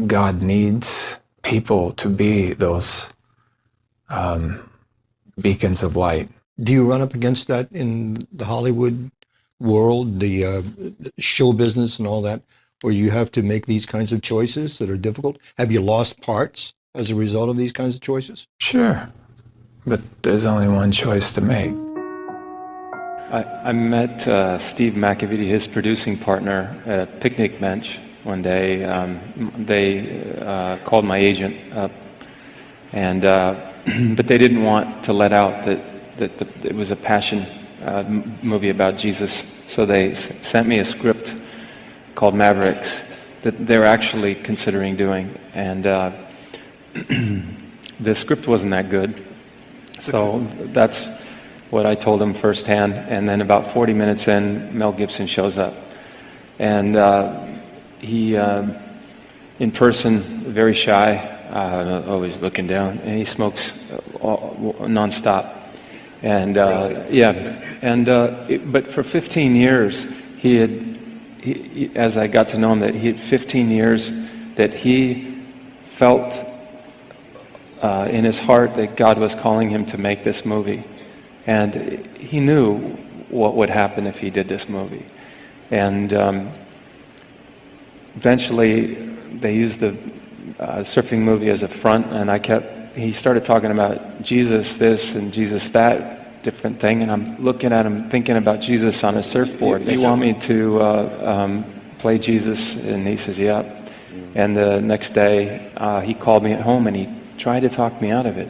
God needs people to be those beacons of light. Do you run up against that in the Hollywood world, the show business and all that, where you have to make these kinds of choices that are difficult? Have you lost parts as a result of these kinds of choices? Sure, but there's only one choice to make. I met Steve Caviezel, his producing partner, at a picnic bench one day. They called my agent up, and but they didn't want to let out that it was a passion movie about Jesus. So they sent me a script called Mavericks that they're actually considering doing, and the script wasn't that good. So that's what I told him firsthand. And then about 40 minutes in, Mel Gibson shows up. And he, in person, very shy, always looking down, and he smokes nonstop. And but for 15 years, he, as I got to know him, that he had 15 years that he felt in his heart that God was calling him to make this movie. And he knew what would happen if he did this movie. And eventually, they used the surfing movie as a front, and he started talking about Jesus this and Jesus that, different thing, and I'm looking at him thinking about Jesus on a surfboard. Do you want me to play Jesus? And he says, yep. And the next day, he called me at home, and he tried to talk me out of it.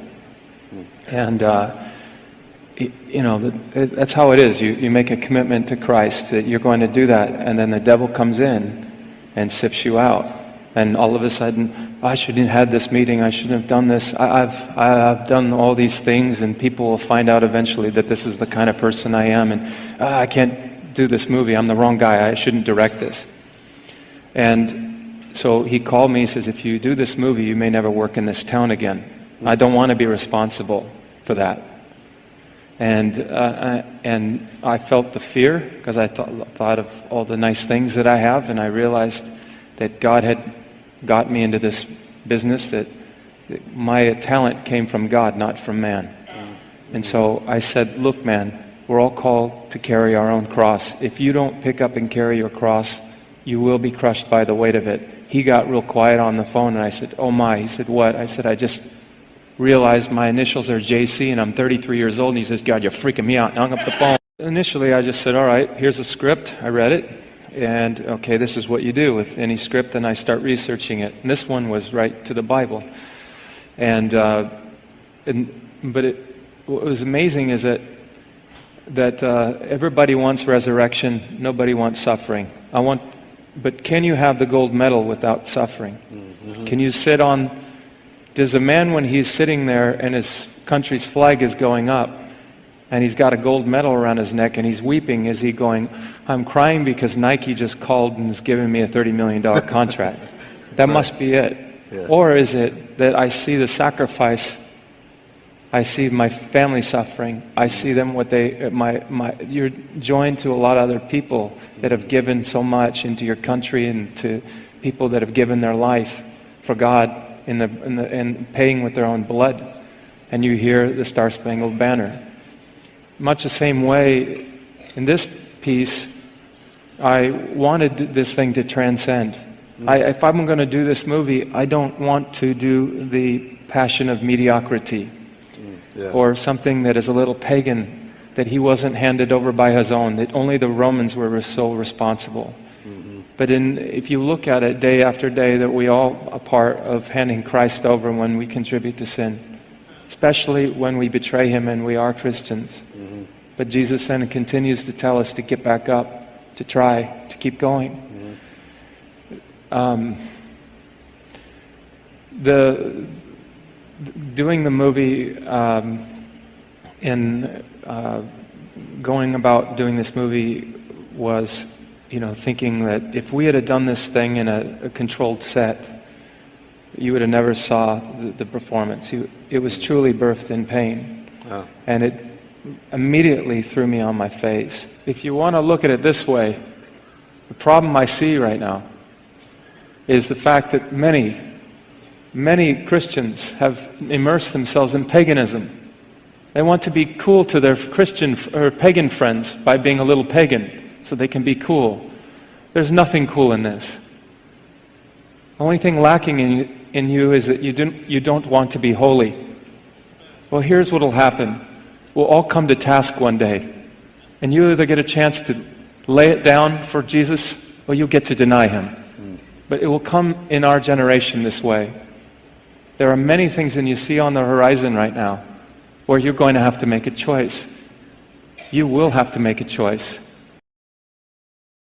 And that's how it is. You make a commitment to Christ that you're going to do that, and then the devil comes in and sifts you out. And all of a sudden, I shouldn't have had this meeting. I shouldn't have done this. I've done all these things, and people will find out eventually that this is the kind of person I am, and I can't do this movie. I'm the wrong guy. I shouldn't direct this. And so he called me. He says, if you do this movie, you may never work in this town again. I don't want to be responsible for that. And I felt the fear because I thought of all the nice things that I have, and I realized that God had got me into this business, that my talent came from God, not from man. And so I said, look, man, we're all called to carry our own cross. If you don't pick up and carry your cross, you will be crushed by the weight of it. He got real quiet on the phone, and I said, oh my. He said, what? I said, I just realized my initials are JC, and I'm 33 years old. And he says, God, you're freaking me out. And hung up the phone. Initially, I just said, all right, here's a script. I read it. And, okay, this is what you do with any script, and I start researching it. And this one was right to the Bible. But what was amazing is that everybody wants resurrection. Nobody wants suffering. But can you have the gold medal without suffering? Mm-hmm. Can you sit on... Does a man, when he's sitting there and his country's flag is going up and he's got a gold medal around his neck and he's weeping, is he going, I'm crying because Nike just called and is giving me a $30 million contract? That right. Must be it. Yeah. Or is it that I see the sacrifice, I see my family suffering, I see them you're joined to a lot of other people that have given so much into your country and to people that have given their life for God, and paying with their own blood, and you hear the Star-Spangled Banner. Much the same way, in this piece, I wanted this thing to transcend. If I'm going to do this movie, I don't want to do the passion of mediocrity or something that is a little pagan, that he wasn't handed over by his own, that only the Romans were so responsible. But if you look at it day after day, that we all are part of handing Christ over when we contribute to sin, especially when we betray him and we are Christians. Mm-hmm. But Jesus then continues to tell us to get back up, to try, to keep going. Mm-hmm. Doing the movie going about doing this movie was... thinking that if we had done this thing in a controlled set, you would have never saw the performance. It was truly birthed in pain. Oh. And it immediately threw me on my face. If you want to look at it this way, the problem I see right now is the fact that many Christians have immersed themselves in paganism. They want to be cool to their Christian or pagan friends by being a little pagan so they can be cool. There's nothing cool in this. The only thing lacking in you is that you don't want to be holy. Well, here's what will happen. We'll all come to task one day. And you either get a chance to lay it down for Jesus, or you'll get to deny him. But it will come in our generation this way. There are many things that you see on the horizon right now where you're going to have to make a choice. You will have to make a choice.